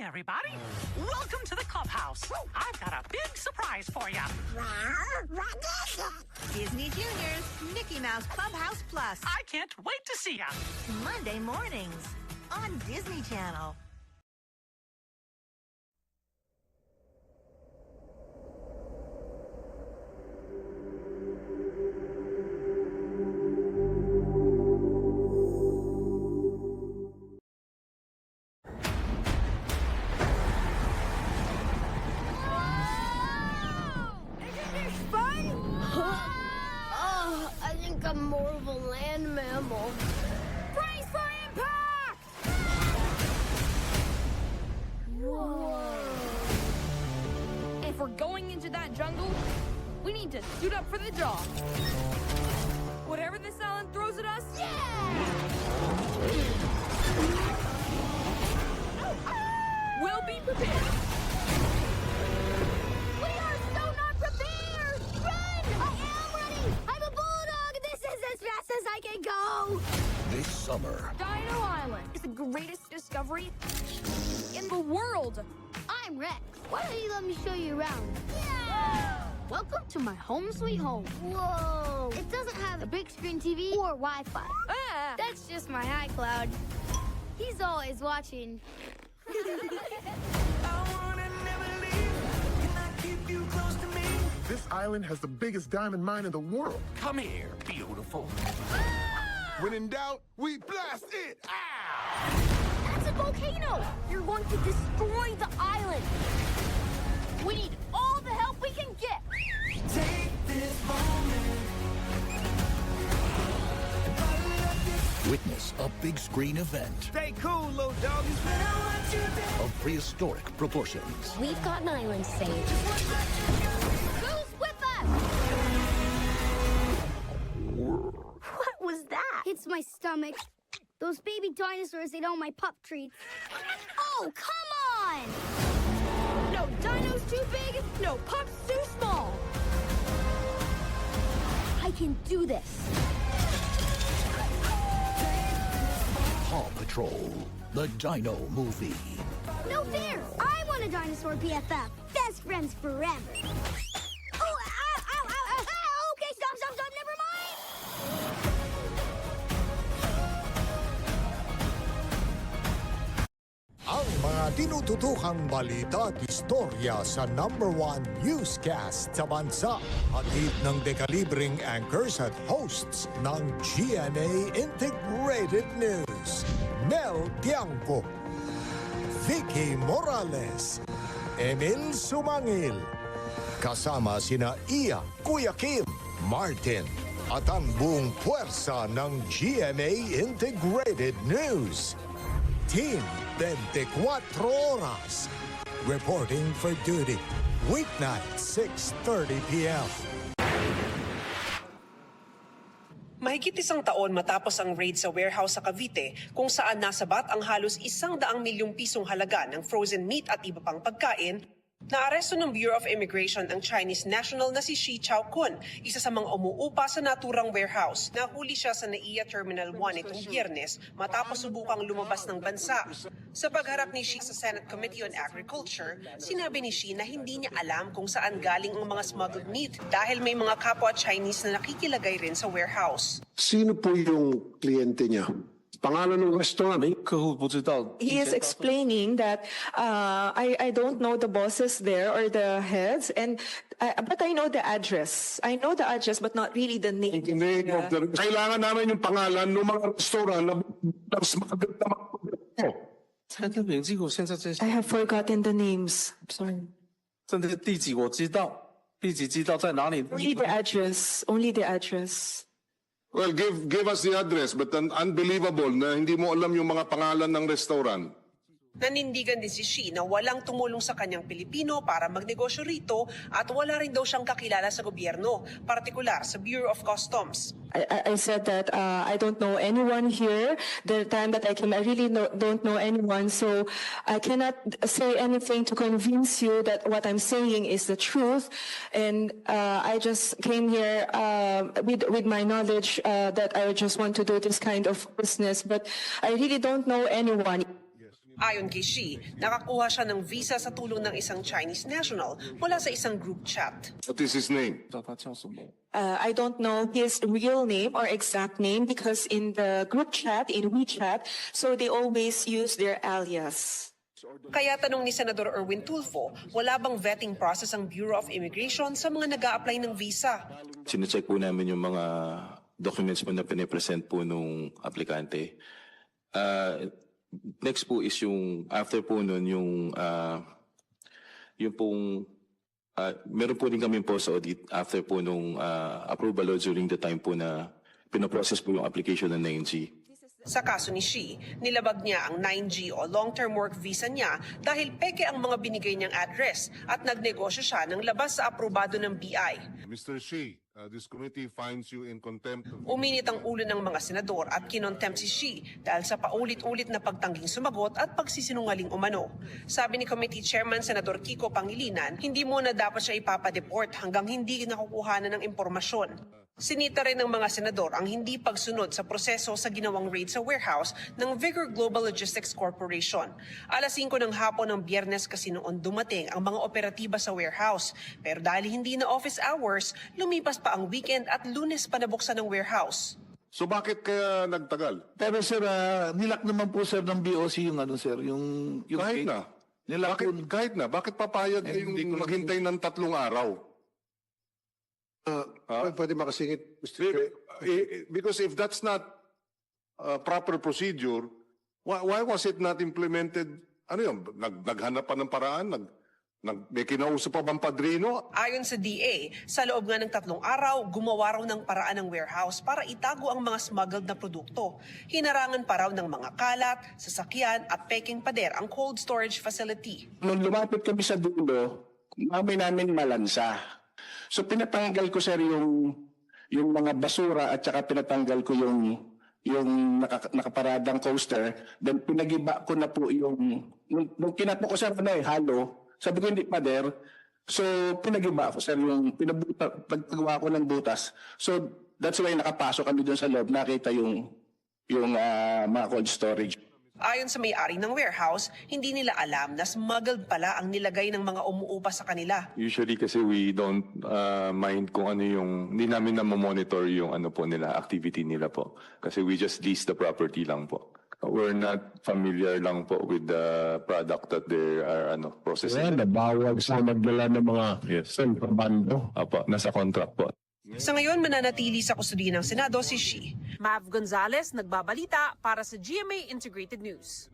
everybody. Welcome to the clubhouse. I've got a big surprise for you. What is it? Disney Junior's Mickey Mouse Clubhouse Plus. I can't wait to see ya. Monday mornings on Disney Channel. I think I'm more of a land mammal. Brace for impact! Whoa. If we're going into that jungle, we need to suit up for the job. Whatever this island throws at us, we'll be prepared. We are so not prepared! Run! I am ready! I'm a bulldog! This is as fast as I can go! This summer, Dino Island is the greatest discovery in the world. I'm Rex. Why don't you let me show you around? Yeah! Welcome to my home sweet home. Whoa! It doesn't have a big screen TV or Wi-Fi. Ah, That's just my iCloud. He's always watching. This island has the biggest diamond mine in the world. come here, beautiful. When in doubt, we blast it! That's a volcano! You're going to destroy the island! We need all the help we can get! Witness a big screen event Stay cool, little doggies. of prehistoric proportions. We've got an island saved. Who's with us? What was that? It's my stomach. Those baby dinosaurs ate all my pup treats. Oh, come on! no dino's too big, no pup's too small. I can do this. Paw Patrol, the Dino Movie. No fair! I want a dinosaur BFF. Best friends forever. Oh, ow, ow, ow, ow, ow. Okay, stop, never mind. Ang mga tinututukang balita at istorya sa #1 newscast sa bansa. Hatid ng dekalibreng anchors at hosts ng GMA Integrated News. Mel Tiangco, Vicky Morales, Emil Sumangil. Kasama sina Iya, Kuya Kim, Martin, at ang buong puwersa ng GMA Integrated News. Team 24 Oras. Reporting for duty. Weeknight, 6:30 p.m. Mahigit isang taon matapos ang raid sa warehouse sa Cavite kung saan nasabat ang halos 100 milyong pisong halaga ng frozen meat at iba pang pagkain, naaresto ng Bureau of Immigration ang Chinese national na si Shi Chaokun, isa sa mga umuupa sa naturang warehouse. Nahuli siya sa NAIA Terminal 1 itong Biyernes matapos subukang lumabas ng bansa. Sa pagharap ni Shi sa Senate Committee on Agriculture, sinabi ni Shi na hindi niya alam kung saan galing ang mga smuggled meat dahil may mga kapwa Chinese na nakikilagay rin sa warehouse. Sino po yung kliyente niya? Pangalan ng restaurant? He is explaining that I don't know the bosses there or the heads, but I know the address. I know the address, but not really the name. Kailangan namin yung pangalan ng mga restaurant na mas maganda mga I have forgotten the names. Sorry. Only the address. Only the address. Well, give us the address, but unbelievable na hindi mo alam yung mga pangalan ng restaurant. Nanindigan din si Shi na walang tumulong sa kanyang Pilipino para magnegosyo rito at wala rin daw siyang kakilala sa gobyerno, partikular sa Bureau of Customs. I said that I don't know anyone here. The time that I came, I really don't know anyone, so I cannot say anything to convince you that what I'm saying is the truth. And I just came here with my knowledge that I just want to do this kind of business, but I really don't know anyone. Ayon kay Shi, nakakuha siya ng visa sa tulong ng isang Chinese national mula sa isang group chat. What is his name? I don't know his real name or exact name because in the group chat, in WeChat, so they always use their alias. Kaya tanong ni Senador Erwin Tulfo, wala bang vetting process ang Bureau of Immigration sa mga nag-a-apply ng visa? Sinecheck po namin yung mga documents po na pinipresent po nung aplikante. Next po is yung, after po nun, yung pong, meron po din kami post audit after po nung approval o during the time po na pinoprocess po yung application ng 9G. Sa kaso ni Shi, nilabag niya ang 9G o long-term work visa niya dahil peke ang mga binigay niyang address at nagnegosyo siya ng labas sa aprobado ng BI. Mr. Shi, this committee finds you in contempt. Uminit ang ulo ng mga senador at kinontempt si Shi dahil sa paulit-ulit na pagtangging sumagot at pagsisinungaling umano. Sabi ni Committee Chairman Senador Kiko Pangilinan, hindi muna dapat siya ipapadeport hanggang hindi nakukuhanan ng impormasyon. Sinita rin ng mga senador ang hindi pagsunod sa proseso sa ginawang raid sa warehouse ng Vigor Global Logistics Corporation. Alas 5 ng hapon ng Biyernes kasi noon dumating ang mga operatiba sa warehouse. Pero dahil hindi na office hours, lumipas pa ang weekend at Lunes pa nabuksan ng warehouse. So bakit kaya nagtagal? Pero sir, nilak naman po sir ng BOC yung ano sir, yung Kahit na. Nilak Kahit na. Bakit papayag yung maghintay ng 3 araw? Pwede makasingit, Mr. Chair? Because if that's not proper procedure, why was it not implemented? Ano yun? Naghanap pa ng paraan? May kinausap pa bang padrino? Ayon sa DA, sa loob nga ng 3 araw, gumawa raw ng paraan ng warehouse para itago ang mga smuggled na produkto. Hinarangan pa raw ng mga kalat, sasakyan at peking pader ang cold storage facility. Nung lumapit kami sa dulo, mamay namin malansa. So pinatanggal ko sir yung mga basura at saka pinatanggal ko yung nakaparadang coaster. Then pinagiba ko na po nung kinapo ko sir halo. Sabi ko hindi pader. So pinagiba ko sir paggawa ko ng butas. So that's why nakapasok kami doon sa loob. Nakita yung mga cold storage. Ayon sa may-ari ng warehouse, hindi nila alam na smuggled pala ang nilagay ng mga umuupa sa kanila. Usually kasi we don't mind kung ano yung, hindi namin na monitor yung ano po nila, activity nila po. Kasi we just lease the property lang po. We're not familiar lang po with the product that they are processing. Bawal sa magdala ng mga kontrabando. Apo, nasa contract po. Sa ngayon, mananatili sa kustudiya ng Senado si Shi. Mav Gonzalez, nagbabalita para sa GMA Integrated News.